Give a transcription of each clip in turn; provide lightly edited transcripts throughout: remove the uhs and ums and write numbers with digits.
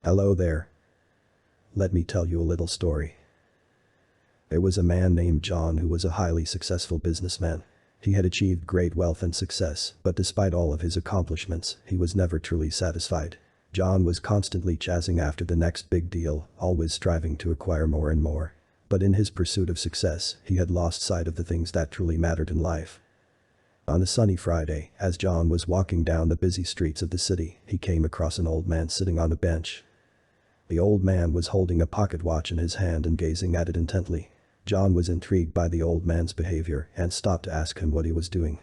Hello there. Let me tell you a little story. There was a man named John who was a highly successful businessman. He had achieved great wealth and success, but despite all of his accomplishments, he was never truly satisfied. John was constantly chasing after the next big deal, always striving to acquire more and more. But in his pursuit of success, he had lost sight of the things that truly mattered in life. On a sunny Friday, as John was walking down the busy streets of the city, he came across an old man sitting on a bench. The old man was holding a pocket watch in his hand and gazing at it intently. John was intrigued by the old man's behavior and stopped to ask him what he was doing.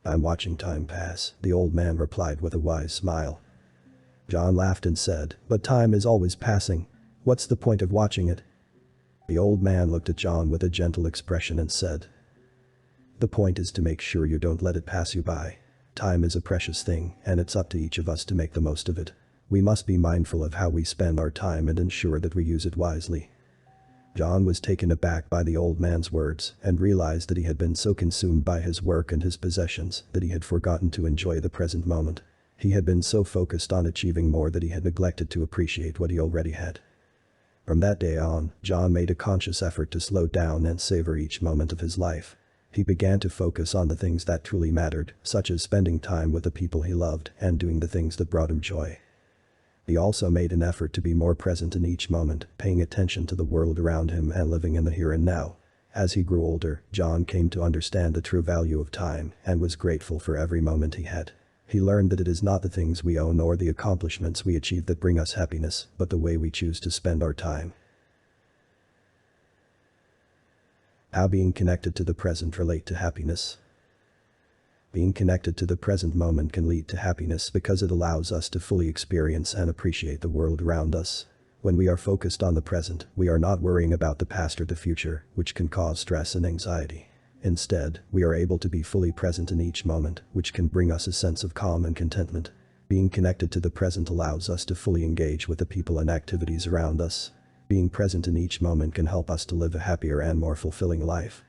"I'm watching time pass," the old man replied with a wise smile. John laughed and said, "But time is always passing. What's the point of watching it?" The old man looked at John with a gentle expression and said, "The point is to make sure you don't let it pass you by. Time is a precious thing, and it's up to each of us to make the most of it. We must be mindful of how we spend our time and ensure that we use it wisely." John was taken aback by the old man's words and realized that he had been so consumed by his work and his possessions that he had forgotten to enjoy the present moment. He had been so focused on achieving more that he had neglected to appreciate what he already had. From that day on, John made a conscious effort to slow down and savor each moment of his life. He began to focus on the things that truly mattered, such as spending time with the people he loved and doing the things that brought him joy. He also made an effort to be more present in each moment, paying attention to the world around him and living in the here and now. As he grew older, John came to understand the true value of time and was grateful for every moment he had. He learned that it is not the things we own or the accomplishments we achieve that bring us happiness, but the way we choose to spend our time. How being connected to the present relate to happiness. Being connected to the present moment can lead to happiness because it allows us to fully experience and appreciate the world around us. When we are focused on the present, we are not worrying about the past or the future, which can cause stress and anxiety. Instead, we are able to be fully present in each moment, which can bring us a sense of calm and contentment. Being connected to the present allows us to fully engage with the people and activities around us. Being present in each moment can help us to live a happier and more fulfilling life.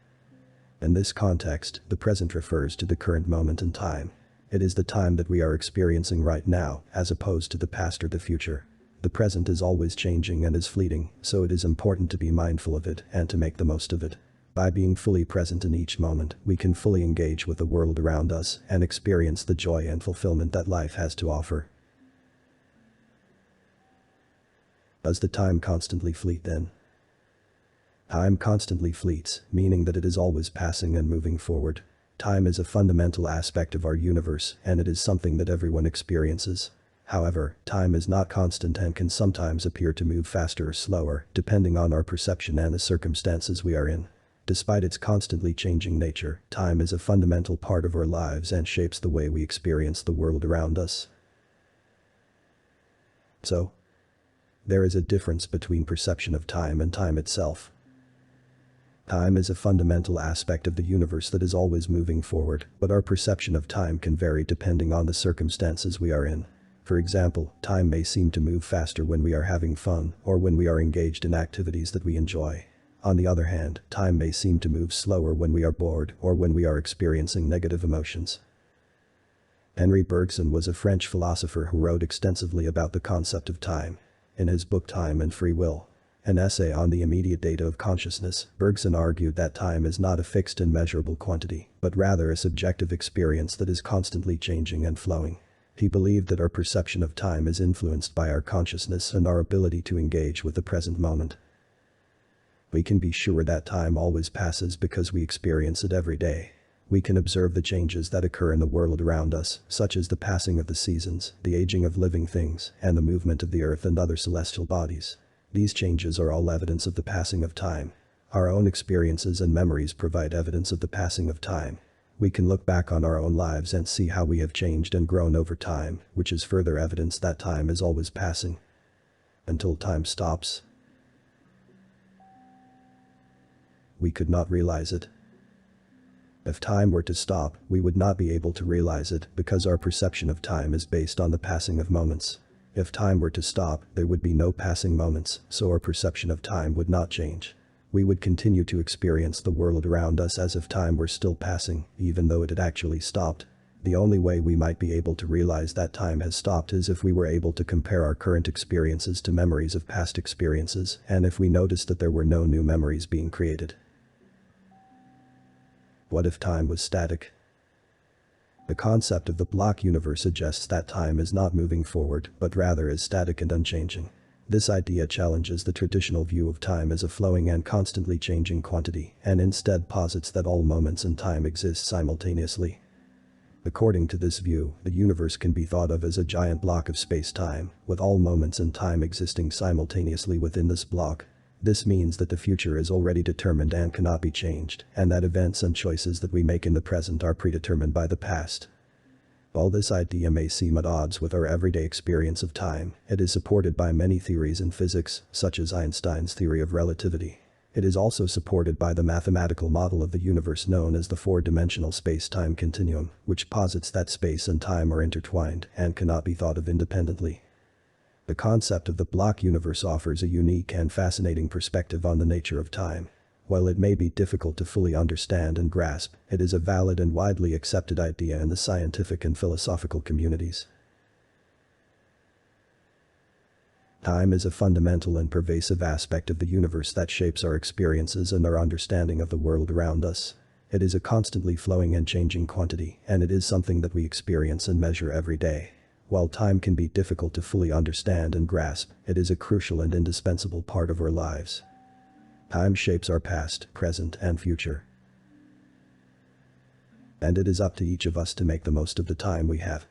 In this context, the present refers to the current moment in time. It is the time that we are experiencing right now, as opposed to the past or the future. The present is always changing and is fleeting, so it is important to be mindful of it and to make the most of it. By being fully present in each moment, we can fully engage with the world around us and experience the joy and fulfillment that life has to offer. Does the time constantly fleet then? Time constantly fleets, meaning that it is always passing and moving forward. Time is a fundamental aspect of our universe, and it is something that everyone experiences. However, time is not constant and can sometimes appear to move faster or slower, depending on our perception and the circumstances we are in. Despite its constantly changing nature, time is a fundamental part of our lives and shapes the way we experience the world around us. So, there is a difference between perception of time and time itself. Time is a fundamental aspect of the universe that is always moving forward, but our perception of time can vary depending on the circumstances we are in. For example, time may seem to move faster when we are having fun or when we are engaged in activities that we enjoy. On the other hand, time may seem to move slower when we are bored or when we are experiencing negative emotions. Henri Bergson was a French philosopher who wrote extensively about the concept of time. In his book Time and Free Will, an essay on the immediate data of consciousness, Bergson argued that time is not a fixed and measurable quantity, but rather a subjective experience that is constantly changing and flowing. He believed that our perception of time is influenced by our consciousness and our ability to engage with the present moment. We can be sure that time always passes because we experience it every day. We can observe the changes that occur in the world around us, such as the passing of the seasons, the aging of living things, and the movement of the earth and other celestial bodies. These changes are all evidence of the passing of time. Our own experiences and memories provide evidence of the passing of time. We can look back on our own lives and see how we have changed and grown over time, which is further evidence that time is always passing. Until time stops, we could not realize it. If time were to stop, we would not be able to realize it because our perception of time is based on the passing of moments. If time were to stop, there would be no passing moments, so our perception of time would not change. We would continue to experience the world around us as if time were still passing, even though it had actually stopped. The only way we might be able to realize that time has stopped is if we were able to compare our current experiences to memories of past experiences, and if we noticed that there were no new memories being created. What if time was static? The concept of the block universe suggests that time is not moving forward, but rather is static and unchanging. This idea challenges the traditional view of time as a flowing and constantly changing quantity, and instead posits that all moments in time exist simultaneously. According to this view, the universe can be thought of as a giant block of space-time, with all moments in time existing simultaneously within this block. This means that the future is already determined and cannot be changed, and that events and choices that we make in the present are predetermined by the past. While this idea may seem at odds with our everyday experience of time, it is supported by many theories in physics, such as Einstein's theory of relativity. It is also supported by the mathematical model of the universe known as the four-dimensional space-time continuum, which posits that space and time are intertwined and cannot be thought of independently. The concept of the block universe offers a unique and fascinating perspective on the nature of time. While it may be difficult to fully understand and grasp, it is a valid and widely accepted idea in the scientific and philosophical communities. Time is a fundamental and pervasive aspect of the universe that shapes our experiences and our understanding of the world around us. It is a constantly flowing and changing quantity, and it is something that we experience and measure every day. While time can be difficult to fully understand and grasp, it is a crucial and indispensable part of our lives. Time shapes our past, present, and future. And it is up to each of us to make the most of the time we have.